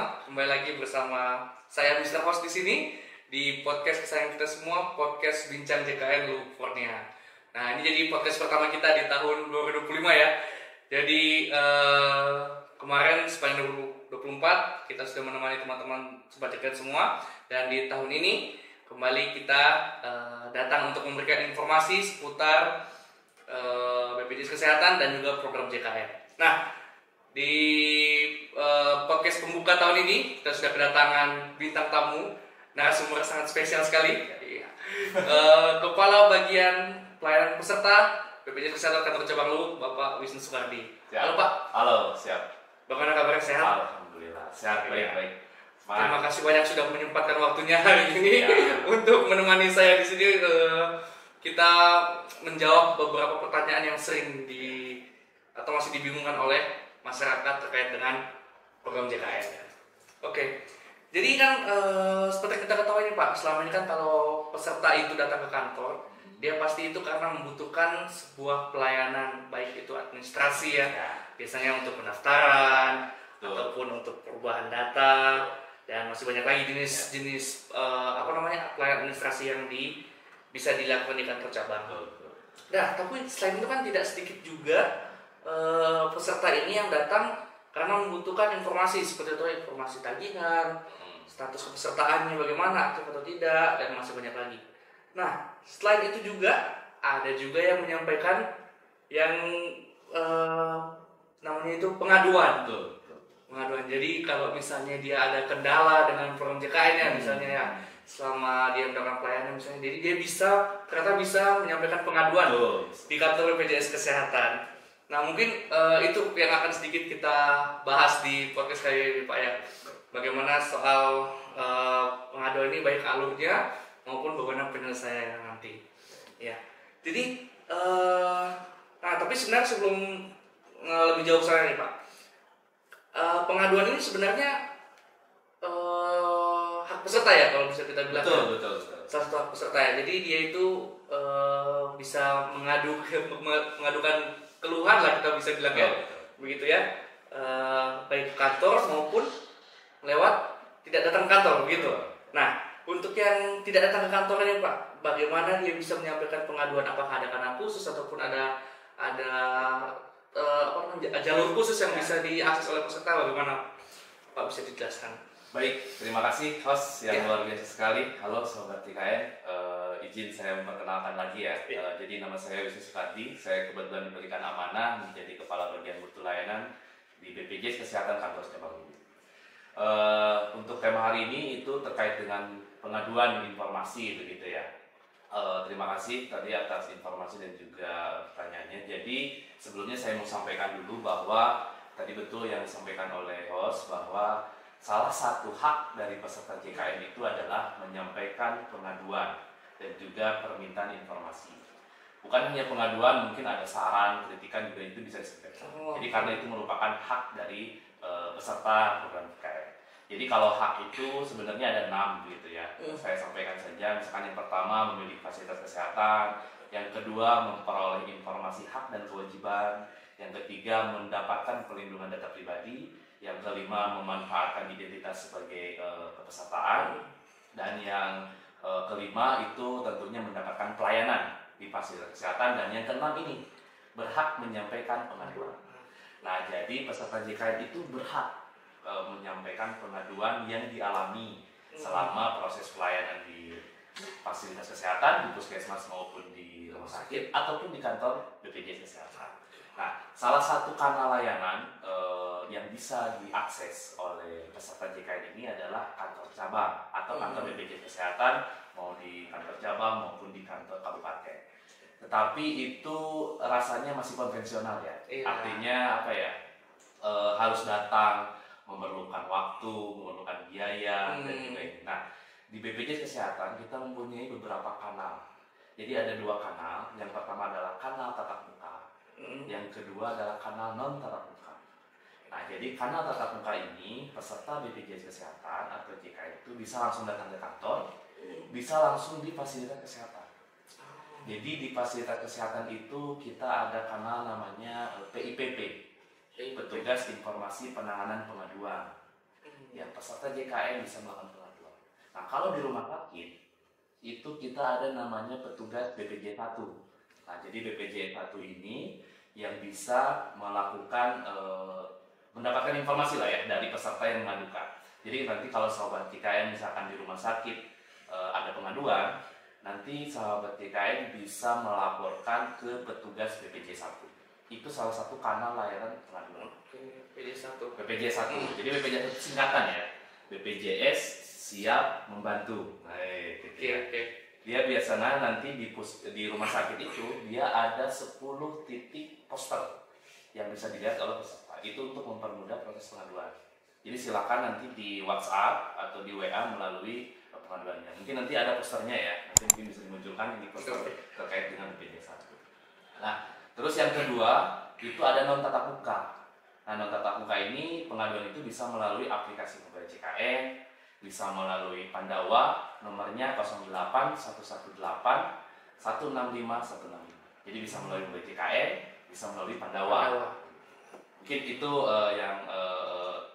semua, kembali lagi bersama saya Mr. Host di sini di podcast kesayangan kita semua, podcast Bincang JKN Lupornia. Nah, ini jadi podcast pertama kita di tahun 2025 ya. Jadi kemarin sepanjang 2024 kita sudah menemani teman-teman sobat JKN semua, dan di tahun ini kembali kita datang untuk memberikan informasi seputar BPJS Kesehatan dan juga program JKN. Nah, di podcast pembuka tahun ini kita sudah kedatangan bintang tamu, narasumber sangat spesial sekali, Kepala Bagian Pelayanan Peserta BPJS Kesehatan Kantor Cabang Luwu, Bapak Wisnu Sukardi. Halo Pak. Halo, siap. Bagaimana kabarnya, sehat? Alhamdulillah, sehat, baik-baik. Terima kasih banyak sudah menyempatkan waktunya hari ini untuk menemani saya di sini. Kita menjawab beberapa pertanyaan yang sering atau masih dibingungkan oleh masyarakat terkait dengan program JKN. Oke, jadi kan seperti kita ketahui nih Pak, selama ini kan kalau peserta itu datang ke kantor, dia pasti itu karena membutuhkan sebuah pelayanan, baik itu administrasi ya. Biasanya untuk pendaftaran ataupun untuk perubahan data, dan masih banyak lagi jenis-jenis pelayanan administrasi yang bisa dilakukan di kantor cabang. Nah, tapi selain itu kan tidak sedikit juga peserta ini yang datang karena membutuhkan informasi seperti itu, informasi tagihan, status kepesertaannya bagaimana, aktif atau tidak, dan masih banyak lagi. Nah, selain itu juga ada juga yang menyampaikan yang namanya itu pengaduan. Pengaduan. Jadi kalau misalnya dia ada kendala dengan program JKN-nya, misalnya ya, selama dia mendapatkan pelayanan misalnya, jadi dia ternyata bisa menyampaikan pengaduan di kantor BPJS Kesehatan. Nah, mungkin itu yang akan sedikit kita bahas di podcast kali ini Pak ya. Bagaimana soal pengaduan ini, baik alurnya maupun bagaimana penyelesaiannya nanti. Ya. Jadi tapi sebenarnya sebelum lebih jauh sana nih Pak, pengaduan ini sebenarnya hak peserta ya, kalau bisa kita bilang. Betul. Salah satu hak peserta ya. Jadi dia itu bisa mengadukan keluhan lah, kita bisa bilang ya, begitu ya, baik kantor maupun lewat tidak datang ke kantor begitu. Nah, untuk yang tidak datang ke kantor ini Pak, bagaimana dia bisa menyampaikan pengaduan? Apakah ada kanal khusus ataupun ada jalur khusus yang bisa diakses oleh peserta? Bagaimana Pak, bisa dijelaskan? Baik, terima kasih host yang luar biasa sekali. Halo Sobat JKN, izin saya memperkenalkan lagi ya. Jadi nama saya Wisnu Sukardi, saya kebetulan diberikan amanah menjadi Kepala Bagian Mutu Layanan di BPJS Kesehatan Kantor Cabang Luwu. Untuk tema hari ini itu terkait dengan pengaduan informasi begitu ya. Terima kasih tadi atas informasi dan juga pertanyaannya. Jadi sebelumnya saya mau sampaikan dulu bahwa tadi betul yang disampaikan oleh host bahwa salah satu hak dari peserta JKN itu adalah menyampaikan pengaduan dan juga permintaan informasi. Bukan hanya pengaduan, mungkin ada saran, kritikan juga itu bisa disampaikan. Jadi karena itu merupakan hak dari peserta program JKN. Jadi kalau hak itu sebenarnya ada 6 gitu ya. Saya sampaikan saja, misalkan yang pertama memiliki fasilitas kesehatan, yang kedua memperoleh informasi hak dan kewajiban, yang ketiga mendapatkan perlindungan data pribadi, yang kelima memanfaatkan identitas sebagai kepesertaan, dan yang kelima itu tentunya mendapatkan pelayanan di fasilitas kesehatan, dan yang keenam ini berhak menyampaikan pengaduan. Nah, jadi peserta JKN itu berhak menyampaikan pengaduan yang dialami selama proses pelayanan di fasilitas kesehatan, di puskesmas maupun di rumah sakit ataupun di kantor BPJS Kesehatan. Nah, salah satu kanal layanan yang bisa diakses oleh peserta JKN ini adalah kantor cabang atau kantor BPJS Kesehatan, mau di kantor cabang maupun di kantor kabupaten. Tetapi itu rasanya masih konvensional ya. Artinya apa ya? Harus datang, memerlukan waktu, memerlukan biaya dan juga ini. Nah, di BPJS Kesehatan kita mempunyai beberapa kanal. Jadi ada 2 kanal. Yang pertama adalah kanal tatap muka. Yang kedua adalah kanal non tatap muka. Nah, jadi kanal tatap muka ini peserta BPJS Kesehatan atau JKN itu bisa langsung datang ke kantor, bisa langsung di fasilitas kesehatan. Jadi di fasilitas kesehatan itu kita ada kanal namanya PIPP, Petugas Informasi Penanganan Pengaduan. Ya, peserta JKN bisa melakukan pengaduan. Nah, kalau di rumah sakit itu kita ada namanya petugas BPJ 1. Nah, jadi BPJ 1 ini yang bisa melakukan mendapatkan informasi lah ya dari peserta yang mengadukan. Jadi nanti kalau sahabat JKN misalkan di rumah sakit ada pengaduan, nanti sahabat JKN bisa melaporkan ke petugas BPJ 1. Itu salah satu kanal layanan pengaduan. BPJ 1. Jadi BPJ 1 itu singkatan ya. BPJS siap membantu. Dia biasanya nanti di rumah sakit itu dia ada 10 titik poster yang bisa dilihat oleh peserta. Itu untuk mempermudah proses pengaduan. Jadi silakan nanti di WhatsApp atau di WA melalui pengaduannya. Mungkin nanti ada posternya ya. Nanti mungkin bisa dimunculkan di poster terkait dengan BPJ 1. Nah, terus yang kedua itu ada non tatap muka. Nah, non tatap muka ini pengaduan itu bisa melalui aplikasi mobile JKN, bisa melalui Pandawa, nomornya 08 118 165 165. Jadi bisa melalui mobile JKN, bisa melalui Pandawa. Mungkin itu yang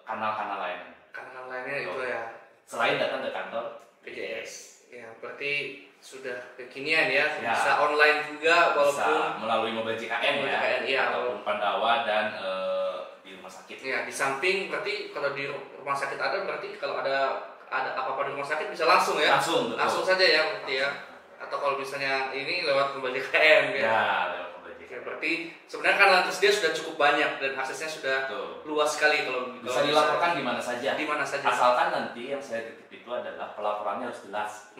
kanal-kanal lainnya. Kanal lainnya itu ya. Selain datang ke kantor BPJS. Ya, berarti sudah kekinian ya. Bisa online juga walaupun bisa melalui mobile JKN ya, ataupun Pandawa dan di rumah sakit. Ya, di samping berarti kalau di rumah sakit ada berarti kalau ada apa-apa di rumah sakit bisa langsung ya. Langsung saja ya berarti ya. Atau kalau misalnya ini lewat mobile JKN ya. Ya, lewat mobile JKN. Berarti sebenarnya kan tersedia sudah cukup banyak dan aksesnya sudah luas sekali kalau bisa dilaporkan di mana saja. Di mana saja. Asalkan nanti yang saya titip itu adalah pelaporannya harus jelas.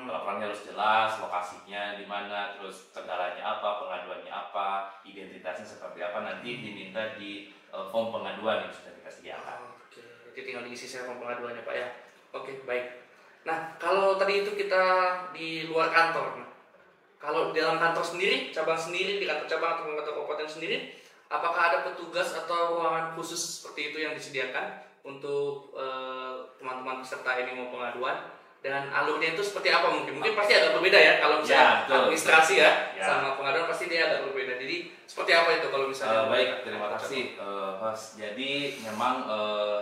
Pelaporannya harus jelas, lokasinya di mana, terus kendalanya apa, pengaduannya apa, identitasnya seperti apa, nanti diminta di form pengaduan yang sudah kita sediakan. Oke, jadi tinggal diisi saya form pengaduannya Pak ya. Oke, baik. Nah, kalau tadi itu kita di luar kantor. Nah, kalau di dalam kantor sendiri, cabang sendiri, di kantor cabang atau kantor kabupaten sendiri, apakah ada petugas atau ruangan khusus seperti itu yang disediakan untuk teman-teman peserta ini mau pengaduan? Dan alurnya itu seperti apa mungkin pasti agak berbeda ya kalau misalnya administrasi ya sama pengaduan pasti dia agak berbeda. Jadi seperti apa itu kalau misalnya? Baik, terima kasih Mas. Jadi memang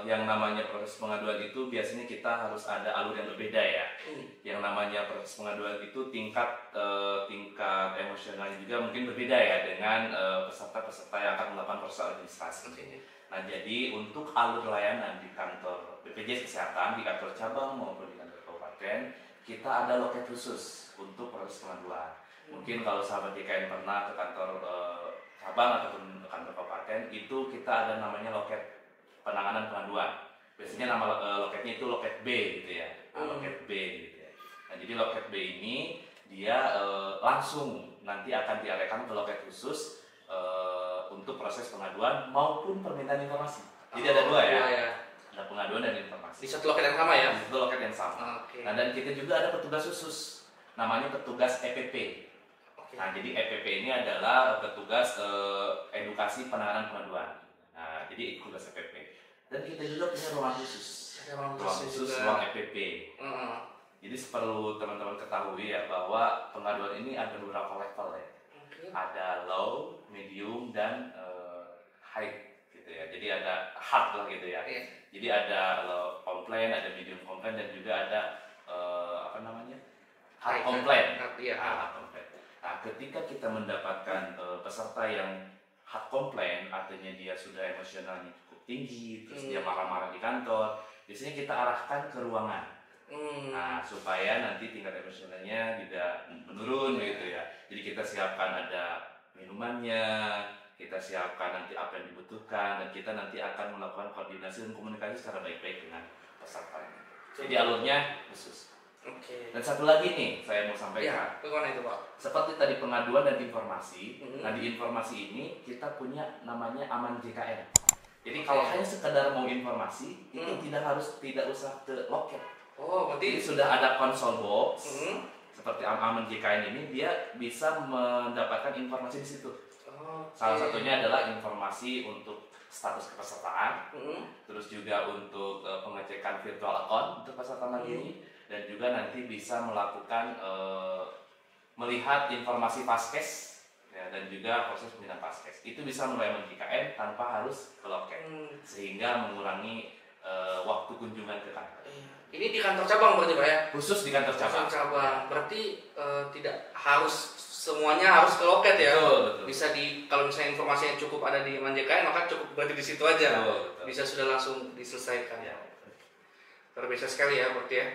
yang namanya proses pengaduan itu biasanya kita harus ada alur yang berbeda ya. Yang namanya proses pengaduan itu tingkat emosionalnya juga mungkin berbeda ya dengan peserta-peserta yang akan melakukan proses administrasi. Nah, jadi untuk alur layanan di kantor BPJS Kesehatan, di kantor cabang maupun di kantor kabupaten, kita ada loket khusus untuk proses pengaduan. Mungkin kalau sahabat JKN pernah ke kantor cabang ataupun ke kantor kabupaten, itu kita ada namanya loket penanganan pengaduan. Biasanya nama loketnya itu loket B gitu ya. Loket B gitu ya. Nah, jadi loket B ini dia langsung nanti akan diarahkan ke loket khusus untuk proses pengaduan maupun permintaan informasi. Jadi ada dua ya. Ada pengaduan dan informasi. Di satu loket yang sama ya? Di satu loket yang sama. Nah, dan kita juga ada petugas khusus, namanya petugas EPP. Nah, jadi EPP ini adalah petugas edukasi penanganan pengaduan. Nah, jadi tugas EPP. Dan kita juga punya ruang khusus. Ruang khusus, ruang EPP. Jadi perlu teman-teman ketahui ya bahwa pengaduan ini ada beberapa level ya. Ada low, medium, dan high gitu ya. Jadi ada hard lah gitu ya. Jadi ada low komplain, ada medium komplain, dan juga ada hard komplain. Nah, ketika kita mendapatkan peserta yang hard komplain, artinya dia sudah emosionalnya cukup tinggi, terus dia marah-marah di kantor, biasanya kita arahkan ke ruangan. Nah, supaya nanti tingkat emosionalnya juga menurun gitu ya. Jadi kita siapkan ada minumannya, kita siapkan nanti apa yang dibutuhkan, dan kita nanti akan melakukan koordinasi dan komunikasi secara baik-baik dengan peserta. Jadi alurnya khusus. Dan satu lagi nih saya mau sampaikan. Bagaimana itu Pak? Seperti tadi pengaduan dan informasi. Nah, di informasi ini kita punya namanya Aman JKN. Jadi kalau hanya sekedar mau informasi itu tidak usah ke loket. Berarti sudah ada console box seperti Aman JKN ini, dia bisa mendapatkan informasi di situ. Salah satunya adalah informasi untuk status kepesertaan, terus juga untuk pengecekan virtual account untuk peserta mandiri, dan juga nanti bisa melakukan melihat informasi paskes ya, dan juga proses pembinaan paskes. Itu bisa melalui JKN tanpa harus ke loket, sehingga mengurangi waktu kunjungan Ini di kantor cabang berarti Pak ya? Khusus di kantor cabang. Berarti tidak harus semuanya harus ke loket ya? Betul. Bisa kalau misalnya informasi yang cukup ada di ManJKN maka cukup berarti di situ aja. Betul. Bisa sudah langsung diselesaikan. Ya. Luar biasa sekali ya berarti ya.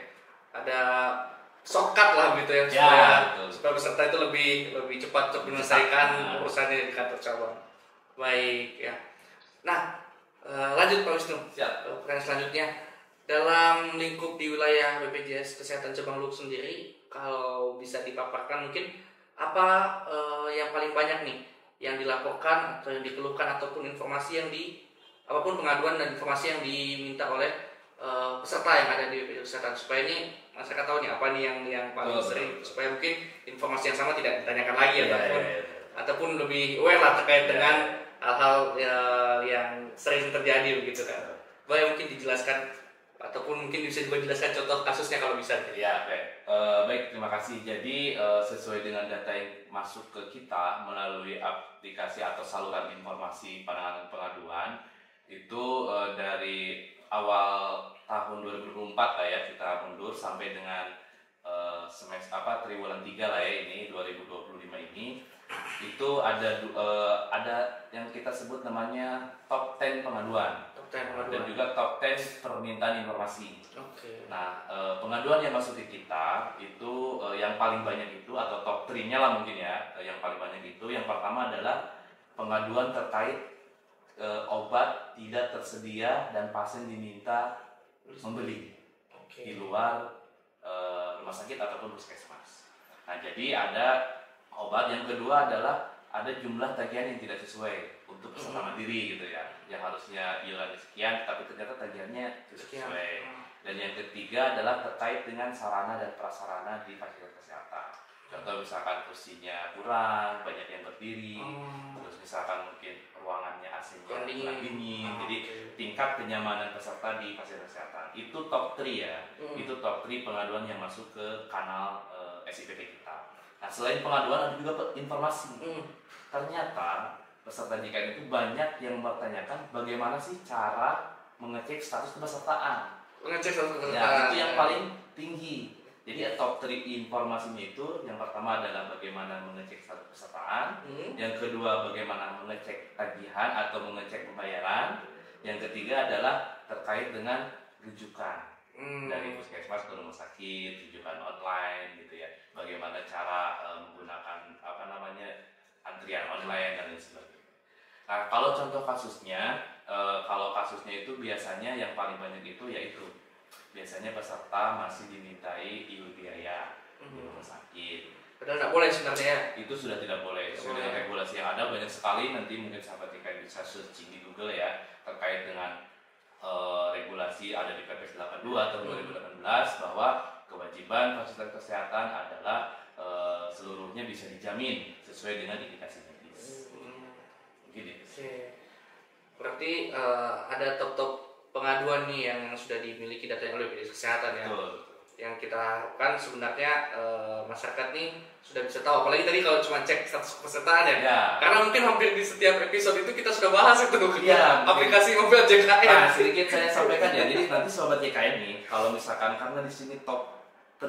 Ada shortcut lah gitu ya, supaya peserta itu lebih cepat untuk menyelesaikan urusannya di kantor cabang. Baik ya. Nah, lanjut Pak Wisnu. Pertanyaan selanjutnya, dalam lingkup di wilayah BPJS Kesehatan Cabang Luhuk sendiri, kalau bisa dipaparkan mungkin apa yang paling banyak nih yang dilaporkan atau yang dikeluhkan ataupun informasi yang apapun pengaduan dan informasi yang diminta oleh peserta yang ada di BPJS Kesehatan, supaya ini masyarakat tahu nih apa nih yang paling sering, supaya mungkin informasi yang sama tidak ditanyakan lagi ataupun lebih aware lah terkait dengan hal-hal yang sering terjadi begitu kan. Boleh mungkin dijelaskan ataupun mungkin bisa juga jelaskan contoh kasusnya kalau bisa. Ya, baik, terima kasih. Jadi sesuai dengan data yang masuk ke kita melalui aplikasi atau saluran informasi penanganan pengaduan itu dari awal tahun 2024 lah ya, kita mundur sampai dengan semester triwulan 3 lah ya, ini 2025 ini itu ada yang kita sebut namanya top 10 pengaduan. Dan juga top 10 permintaan informasi. Nah, pengaduan yang masuk ke kita itu yang paling banyak itu atau top 3-nya lah mungkin ya, yang paling banyak itu yang pertama adalah pengaduan terkait obat tidak tersedia dan pasien diminta membeli di luar rumah sakit ataupun puskesmas. Nah, jadi ada obat. Yang kedua adalah ada jumlah tagihan yang tidak sesuai untuk peserta mandiri gitu ya, yang harusnya iuran sekian tapi ternyata tagihannya tidak sesuai. Dan yang ketiga adalah terkait dengan sarana dan prasarana di fasilitas kesehatan. Contoh misalkan kursinya kurang, banyak yang berdiri, terus misalkan mungkin ruangannya AC-nya kurang dingin, jadi tingkat kenyamanan peserta di fasilitas kesehatan itu top 3 ya. Itu top 3 pengaduan yang masuk ke kanal SIPP kita. Nah, selain pengaduan ada juga informasi. Ternyata peserta JKN itu banyak yang bertanyakan bagaimana sih cara mengecek status kepesertaan. Ya, itu yang paling tinggi. Jadi top 3 informasinya itu yang pertama adalah bagaimana mengecek status kepesertaan, yang kedua bagaimana mengecek tagihan atau mengecek pembayaran, yang ketiga adalah terkait dengan rujukan dari puskesmas ke rumah sakit, rujukan online gitu ya. Bagaimana cara menggunakan antrian online dan lain sebagainya. Nah, kalau contoh kasusnya, itu biasanya yang paling banyak itu yaitu biasanya peserta masih dimintai iur biaya di rumah sakit. Padahal tidak boleh sebenarnya. Itu sudah tidak boleh. Sesuai dengan regulasi yang ada banyak sekali, nanti mungkin sahabat TKN bisa searching di Google ya terkait dengan regulasi ada di Perpres 82 tahun 2018 bahwa kewajiban fasilitas kesehatan adalah seluruhnya bisa dijamin sesuai dengan indikasi medis. Gini. Berarti ada top pengaduan nih yang sudah dimiliki datanya oleh BPJS Kesehatan ya. Betul. Yang kita harapkan sebenarnya masyarakat nih sudah bisa tahu. Apalagi tadi kalau cuma cek status kepesertaan ya. Karena mungkin hampir di setiap episode itu kita sudah bahas itu aplikasi mobil JKN. Nah, sedikit saya sampaikan ya. Jadi nanti sobat JKN nih, kalau misalkan karena di sini top 3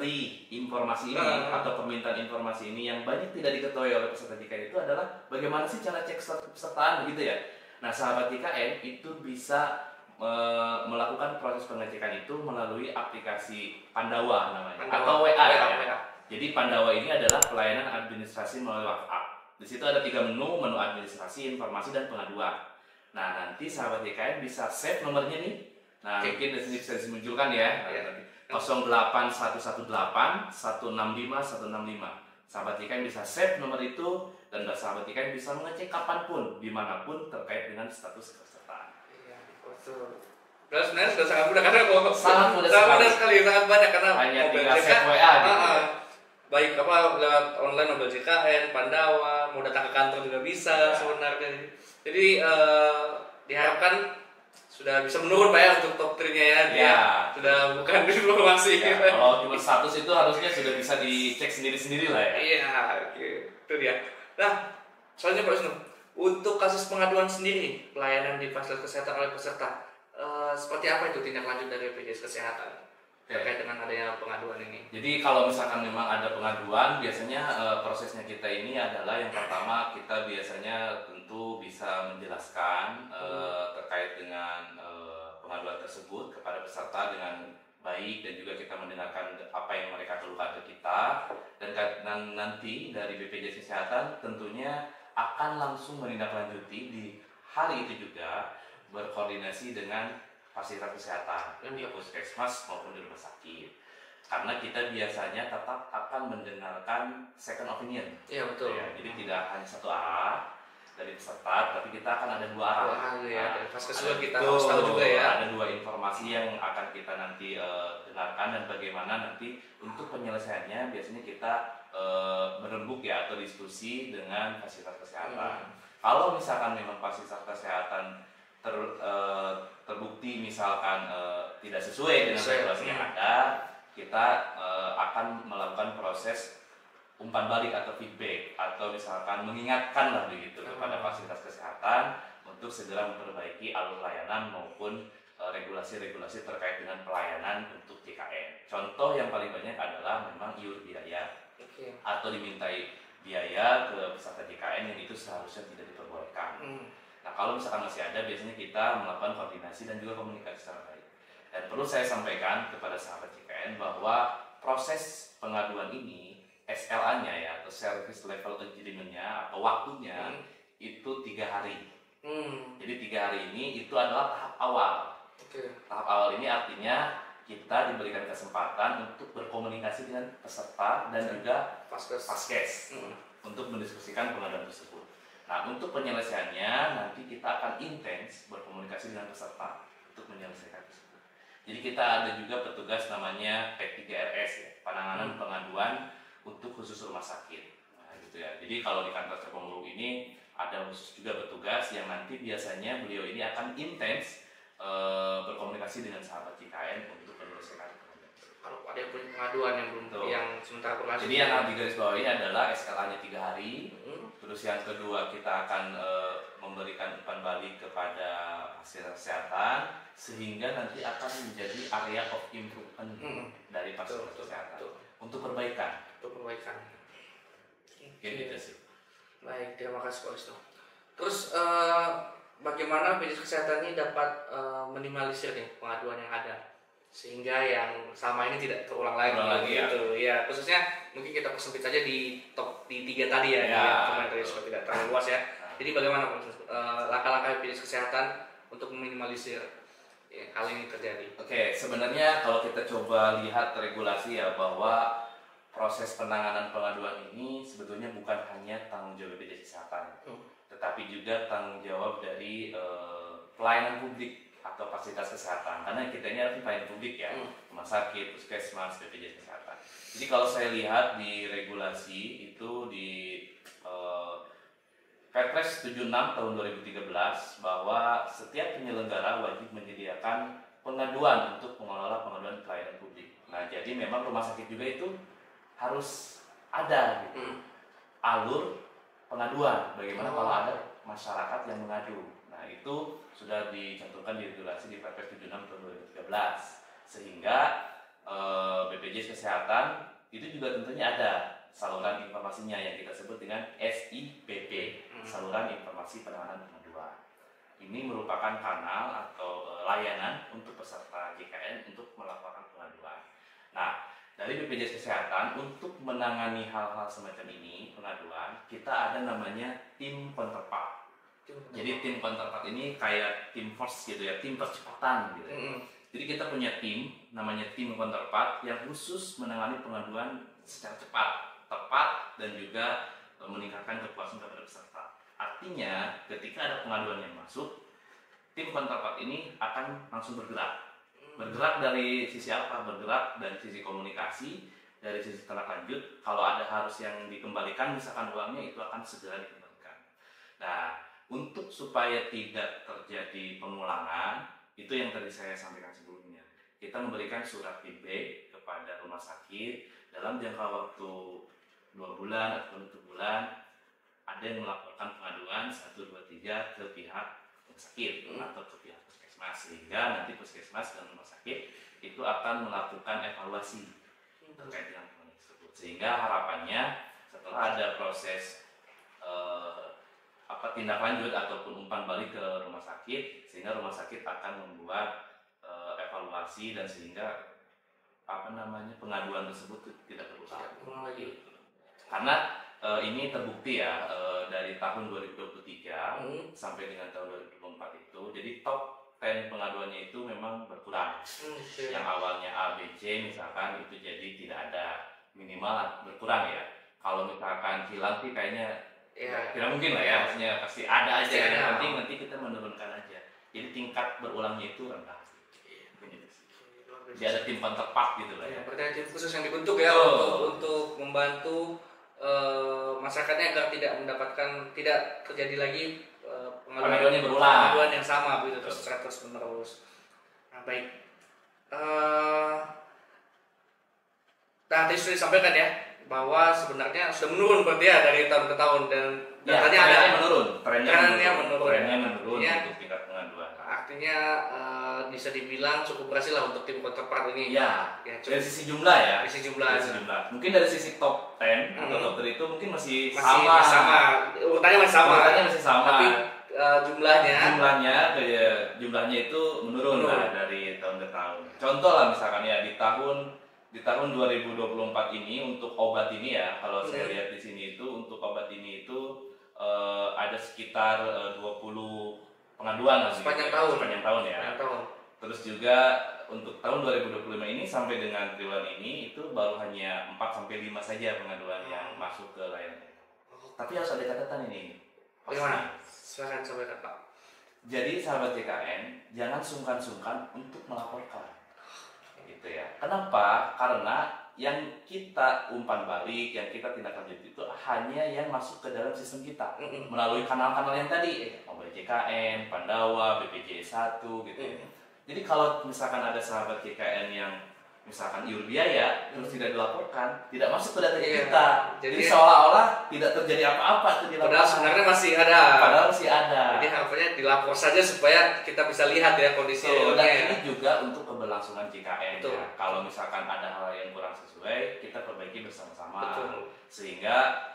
informasi ini atau permintaan informasi ini yang banyak tidak diketahui oleh peserta JKN itu adalah bagaimana sih cara cek status kepesertaan begitu ya. Nah, sahabat JKN itu bisa melakukan proses pengecekan itu melalui aplikasi Pandawa namanya atau WA ya. Jadi Pandawa ini adalah pelayanan administrasi melalui WhatsApp. Di situ ada 3 menu administrasi, informasi dan pengaduan. Nah, nanti sahabat JKN bisa save nomornya nih. Nah, mungkin di sini bisa dimunculkan ya. 08118 165 165. Sahabat JKN bisa save nomor itu dan sahabat JKN bisa mengecek kapanpun, dimanapun terkait dengan status kepesertaan. Nah, sebenarnya sudah sangat mudah karena sangat mudah sekali, sangat banyak karena hanya tinggal save WA gitu. Baik lewat online mobil JKN, Pandawa, mau datang ke kantor juga bisa sebenarnya. Jadi diharapkan sudah bisa menurun Pak ya untuk top 3-nya ya. Sudah bukan informasi. Kalau cuma status itu harusnya sudah bisa dicek sendiri-sendiri lah ya. Iya, itu dia. Nah, soalnya Pak Wisnu, untuk kasus pengaduan sendiri, pelayanan di fasilitas kesehatan oleh peserta, seperti apa itu tindak lanjut dari BPJS Kesehatan? terkait dengan adanya pengaduan ini? Jadi kalau misalkan memang ada pengaduan, biasanya prosesnya kita ini adalah yang pertama kita biasanya tentu bisa menjelaskan terkait dengan pengaduan tersebut kepada peserta dengan baik, dan juga kita mendengarkan apa yang mereka keluhkan ke kita, dan nanti dari BPJS Kesehatan tentunya akan langsung menindaklanjuti di hari itu juga, berkoordinasi dengan fasilitas kesehatan di puskesmas maupun di rumah sakit, karena kita biasanya tetap akan mendengarkan second opinion. Iya betul. Ya, jadi tidak hanya satu arah dari peserta, tapi kita akan ada dua arah. Ya. Dari Vaskes juga kita harus tahu juga ya. Ada dua informasi yang akan kita nanti dengarkan, dan bagaimana nanti untuk penyelesaiannya biasanya kita berembuk ya, atau diskusi dengan fasilitas kesehatan. Kalau misalkan memang fasilitas kesehatan terbukti misalkan tidak sesuai dengan regulasi yang ada, kita akan melakukan proses umpan balik atau feedback, atau misalkan mengingatkan lah begitu kepada fasilitas kesehatan untuk segera memperbaiki alur layanan maupun regulasi-regulasi terkait dengan pelayanan untuk JKN. Contoh yang paling banyak adalah memang iur biaya atau dimintai biaya ke peserta JKN yang itu seharusnya tidak diperbolehkan. Nah, kalau misalkan masih ada, biasanya kita melakukan koordinasi dan juga komunikasi secara baik. Dan perlu saya sampaikan kepada sahabat JKN bahwa proses pengaduan ini, SLA-nya ya, atau Service Level Agreement-nya atau waktunya itu 3 hari. Jadi 3 hari ini itu adalah tahap awal. Tahap awal ini artinya kita diberikan kesempatan untuk berkomunikasi dengan peserta dan juga Vaskes untuk mendiskusikan pengaduan tersebut. Nah, untuk penyelesaiannya nanti kita akan intens berkomunikasi dengan peserta untuk menyelesaikan tersebut. Jadi kita ada juga petugas namanya P3RS ya, penanganan pengaduan untuk khusus rumah sakit. Nah, gitu ya. Jadi kalau di kantor Serpong ini ada khusus juga petugas yang nanti biasanya beliau ini akan intens berkomunikasi dengan sahabat JKN untuk menyelesaikan pengaduan. Kalau ada yang punya pengaduan yang belum yang sementara pengaduan. Jadi yang harus digarisbawahi adalah SLA-nya 3 hari. Terus yang kedua kita akan memberikan umpan balik kepada fasilitas kesehatan, sehingga nanti akan menjadi area of improvement dari fasilitas kesehatan untuk perbaikan. Gitu sih. Baik, terima kasih Pak Wisnu. Terus bagaimana BPJS Kesehatan ini dapat minimalisir nih pengaduan yang ada, sehingga yang sama ini tidak terulang lagi gitu ya. Khususnya mungkin kita persempit saja di top di 3 tadi ya, yang kemarin tadi supaya tidak terlalu luas ya. Jadi bagaimana langkah-langkah BPJS Kesehatan untuk meminimalisir hal ini terjadi? Oke, sebenarnya kalau kita coba lihat regulasi ya, bahwa proses penanganan pengaduan ini sebetulnya bukan hanya tanggung jawab BPJS Kesehatan, tetapi juga tanggung jawab dari pelayanan publik atau fasilitas kesehatan. Karena kita ini harus pelayanan publik ya, rumah sakit, puskesmas, BPJS Kesehatan. Jadi kalau saya lihat di regulasi itu di Perpres 76 tahun 2013 bahwa setiap penyelenggara wajib menyediakan pengaduan untuk mengelola pengaduan pelayanan publik. Nah, jadi memang rumah sakit juga itu harus ada gitu, alur pengaduan. Bagaimana kalau ada masyarakat yang mengadu? Nah, itu sudah dicantumkan di regulasi di Perpres 76 tahun 2013, sehingga BPJS Kesehatan itu juga tentunya ada saluran informasinya yang kita sebut dengan SIPP, saluran informasi penanganan pengaduan. Ini merupakan kanal atau layanan untuk peserta JKN untuk melakukan pengaduan. Nah, dari BPJS Kesehatan untuk menangani hal-hal semacam ini, pengaduan, kita ada namanya tim counterpart. Jadi tim counterpart ini kayak tim force gitu ya, tim percepatan gitu. Jadi kita punya tim, namanya tim counterpart yang khusus menangani pengaduan secara cepat, tepat, dan juga meningkatkan kepuasan kepada peserta. Artinya ketika ada pengaduan yang masuk, tim counterpart ini akan langsung bergerak. Bergerak dari sisi apa? Bergerak dari sisi komunikasi, dari sisi tindak lanjut. Kalau ada harus yang dikembalikan, misalkan uangnya, itu akan segera dikembalikan. Nah, untuk supaya tidak terjadi pengulangan, itu yang tadi saya sampaikan sebelumnya. Kita memberikan surat feedback kepada rumah sakit dalam jangka waktu 2 bulan atau 1 bulan. Ada yang melaporkan pengaduan 1, 2, 3 ke pihak rumah sakit atau ke pihak puskesmas. puskesmas, sehingga nanti puskesmas dan rumah sakit itu akan melakukan evaluasi terkait dengan penanganan tersebut, sehingga harapannya setelah ada proses tindak lanjut ataupun umpan balik ke rumah sakit, sehingga rumah sakit akan membuat evaluasi dan sehingga pengaduan tersebut tidak berulang lagi. Karena ini terbukti ya dari tahun 2023 sampai dengan tahun 2024 itu, jadi top 10 pengaduannya itu memang berkurang. Yang awalnya A, B, C misalkan itu jadi tidak ada, minimal berkurang ya. Kalau misalkan hilang sih kayaknya tidak mungkin lah ya, maksudnya pasti ada aja. Yang penting nanti kita menurunkan aja. Jadi tingkat berulangnya itu rendah. Jadi ada tim counterpart gitu lah ya. Berarti ada tim khusus yang dibentuk ya untuk membantu masyarakatnya agar tidak terjadi lagi pengaduan yang sama begitu terus menerus. Nah, baik. Tadi sudah disampaikan ya bahwa sebenarnya sudah menurun berarti ya dari tahun ke tahun dan datanya ada trennya menurun ya. Untuk tingkat pengaduan. Artinya bisa dibilang cukup berhasil lah untuk tim counterpart ini. Ya dari sisi jumlah ya. Dari sisi jumlah. Mungkin dari sisi top 10 atau top 3 itu mungkin masih sama. Urutannya masih sama. Tapi jumlahnya itu menurun lah dari tahun ke tahun. Contoh lah misalkan ya di tahun 2024 ini untuk obat ini ya, kalau saya lihat di sini itu untuk obat ini itu ada sekitar 20 pengaduan sepanjang tahun ya. Terus juga untuk tahun 2025 ini sampai dengan triwulan ini itu baru hanya 4 sampai 5 saja pengaduan yang masuk ke layanan. Tapi harus ada catatan ini. Bagaimana? Silakan sampaikan Pak. Jadi sahabat JKN jangan sungkan-sungkan untuk melaporkan. Gitu ya. Kenapa? Karena yang kita umpan balik, yang kita tindak lanjut itu hanya yang masuk ke dalam sistem kita melalui kanal-kanal yang tadi, Mobile JKN, Pandawa, BPJS 1 gitu ya. Jadi kalau misalkan ada sahabat JKN yang misalkan iur biaya terus tidak dilaporkan, tidak masuk ke data kita. Jadi seolah-olah tidak terjadi apa-apa itu dilaporkan. Padahal sebenarnya masih ada. Jadi harapannya dilapor saja supaya kita bisa lihat ya kondisi dan ini juga untuk keberlangsungan JKN ya. Kalau misalkan ada hal yang kurang sesuai, kita perbaiki bersama-sama. Sehingga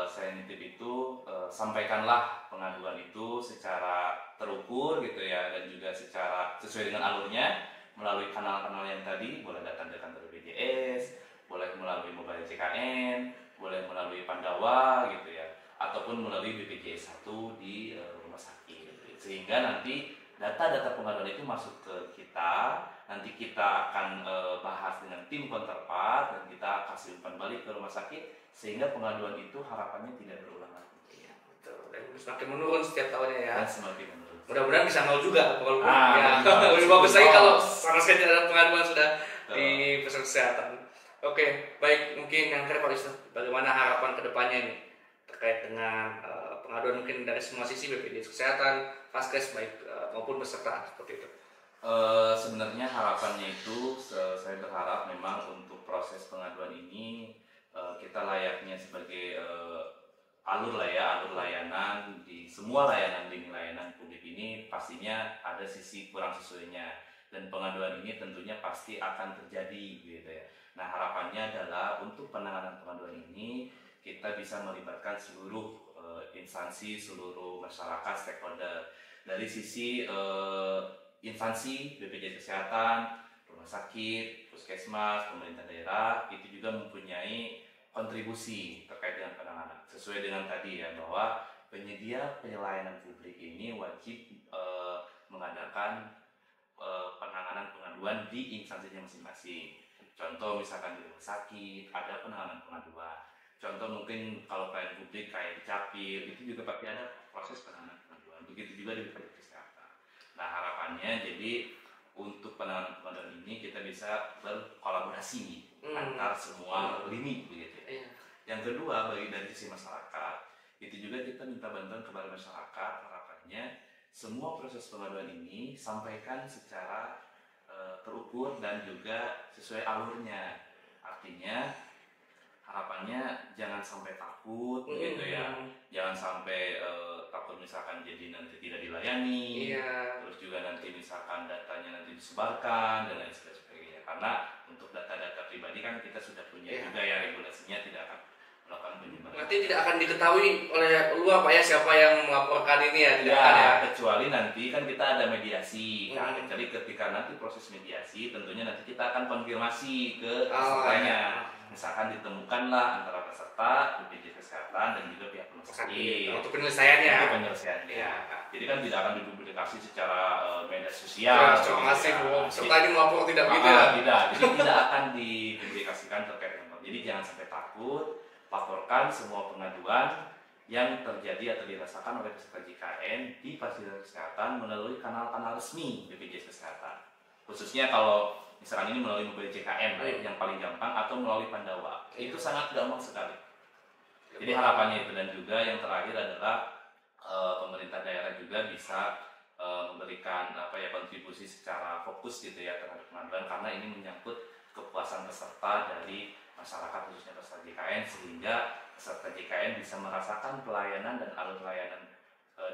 saya nitip itu sampaikanlah pengaduan itu secara terukur gitu ya, dan juga secara sesuai dengan alurnya melalui kanal-kanal yang tadi, boleh datang ke kantor BPJS, boleh melalui mobile JKN, boleh melalui Pandawa gitu ya, ataupun melalui BPJS 1 di rumah sakit. Sehingga nanti data-data pengaduan itu masuk ke kita, nanti kita akan bahas dengan tim counterpart dan kita kasih umpan balik ke rumah sakit, sehingga pengaduan itu harapannya tidak berulang lagi. Iya, betul. Dan semakin menurun setiap tahunnya ya. Dan semakin menurun. Mudah-mudahan bisa nol juga lebih bagus lagi kalau sama sekali tidak ada pengaduan sudah di pusat kesehatan. Oke, baik, mungkin yang terakhir Pak Wisnu, bagaimana harapan kedepannya ini terkait dengan pengaduan mungkin dari semua sisi BPJS Kesehatan, Vaskes baik maupun peserta seperti itu. Sebenarnya harapannya itu saya berharap memang untuk proses pengaduan ini kita layaknya sebagai alur layanan di semua layanan lini layanan publik ini pastinya ada sisi kurang sesuainya, dan pengaduan ini tentunya pasti akan terjadi gitu ya. Nah harapannya adalah untuk penanganan pengaduan ini kita bisa melibatkan seluruh instansi, seluruh masyarakat, stakeholder dari sisi instansi BPJS Kesehatan, rumah sakit, puskesmas, pemerintah daerah itu juga mempunyai kontribusi terkait dengan penanganan. Sesuai dengan tadi ya, bahwa penyedia pelayanan publik ini wajib mengadakan penanganan pengaduan di instansinya masing-masing. Contoh misalkan di rumah sakit ada penanganan pengaduan. Contoh mungkin kalau pelayanan publik kayak di Capil itu juga pasti ada proses penanganan pengaduan. Begitu juga di BPJS Kesehatan. Nah harapannya jadi untuk penanganan pengaduan ini kita bisa berkolaborasi antar semua lini begitu ya. Yang kedua dari sisi masyarakat itu juga kita minta bantuan kepada masyarakat, harapannya semua proses pengaduan ini sampaikan secara terukur dan juga sesuai alurnya. Artinya harapannya jangan sampai takut gitu ya, jangan sampai takut misalkan jadi nanti tidak dilayani, terus juga nanti misalkan datanya nanti disebarkan dan lain sebagainya, karena untuk data-data pribadi kan kita sudah punya juga ya regulasinya, tidak akan melakukan penyebaran. Berarti tidak akan diketahui oleh lu apa ya siapa yang melaporkan ini ya, tidak akan ya. Kecuali nanti kan kita ada mediasi. Nah, jadi ketika nanti proses mediasi, tentunya nanti kita akan konfirmasi ke pesertanya. Misalkan ditemukanlah antara peserta, BPJS Kesehatan dan juga pihak rumah sakit. Untuk penyelesaiannya. Untuk penyelesaiannya. Jadi kan tidak akan dipublikasi secara media sosial. Secara masif, peserta ini melapor tidak begitu ya? Tidak. Jadi tidak akan dipublikasikan terkait dengan. Jadi jangan sampai takut. Laporkan semua pengaduan yang terjadi atau dirasakan oleh peserta JKN di fasilitas kesehatan melalui kanal-kanal resmi BPJS Kesehatan. Khususnya kalau misalkan ini melalui mobil JKN yang paling gampang, atau melalui Pandawa. Itu sangat gampang sekali. Jadi harapannya itu, dan juga yang terakhir adalah pemerintah daerah juga bisa memberikan kontribusi secara fokus gitu ya terhadap pengaduan, karena ini menyangkut kepuasan peserta dari masyarakat, khususnya peserta JKN, sehingga peserta JKN bisa merasakan pelayanan dan alur pelayanan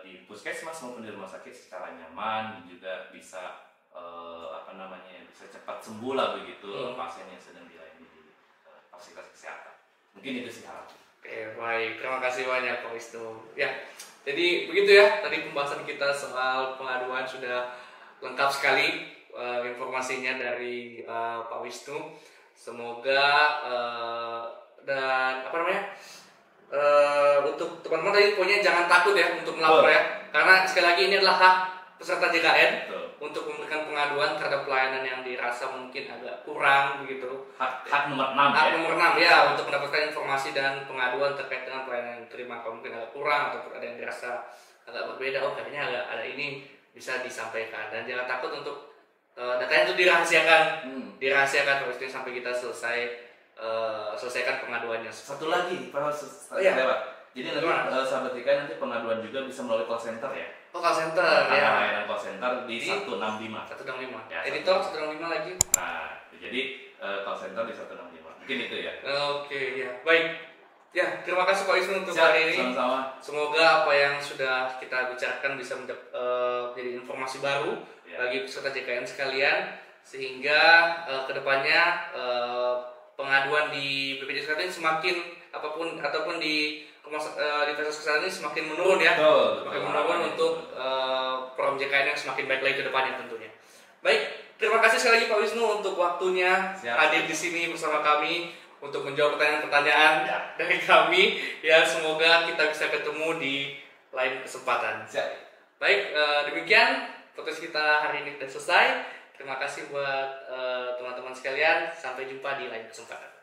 di puskesmas maupun di rumah sakit secara nyaman, juga bisa bisa cepat sembuh lah begitu pasien yang sedang dilayani di fasilitas kesehatan. Mungkin itu sih harapan. Oke, baik, terima kasih banyak Pak Wisnu. Ya, jadi begitu ya, tadi pembahasan kita soal pengaduan sudah lengkap sekali informasinya dari Pak Wisnu. Semoga dan untuk teman-teman tadi pokoknya jangan takut ya untuk melapor ya, karena sekali lagi ini adalah hak peserta JKN untuk memberikan pengaduan terhadap pelayanan yang dirasa mungkin agak kurang begitu. Hak nomor 6 hak nomor 6 ya, untuk mendapatkan informasi dan pengaduan terkait dengan pelayanan yang diterima. Kalau mungkin agak kurang ataupun ada yang dirasa agak berbeda, kayaknya agak ada ini, bisa disampaikan, dan jangan takut untuk datanya itu dirahasiakan terus sampai kita selesaikan pengaduannya. Satu lagi, Pak, jadi nanti sahabat JKN nanti pengaduan juga bisa melalui call center ya. Call center ya. Layanan call center di 165. 165. Ya, Editor 165 lagi. Nah, jadi call center di 165. Mungkin itu ya. Oke, ya. Baik. Ya, terima kasih Pak Wisnu untuk hari ini. Sama-sama. Semoga apa yang sudah kita bicarakan bisa menjadi informasi baru bagi peserta JKN sekalian, sehingga kedepannya pengaduan di BPJS Kesehatan ini semakin ataupun di fasilitas kesehatan ini semakin menurun ya. Semakin menurun untuk program JKN yang semakin baik lagi ke depannya tentunya. Baik, terima kasih sekali lagi Pak Wisnu untuk waktunya hadir di sini bersama kami untuk menjawab pertanyaan-pertanyaan dari kami. Ya, semoga kita bisa ketemu di lain kesempatan. Baik, demikian podcast kita hari ini sudah selesai. Terima kasih buat teman-teman sekalian. Sampai jumpa di lain kesempatan.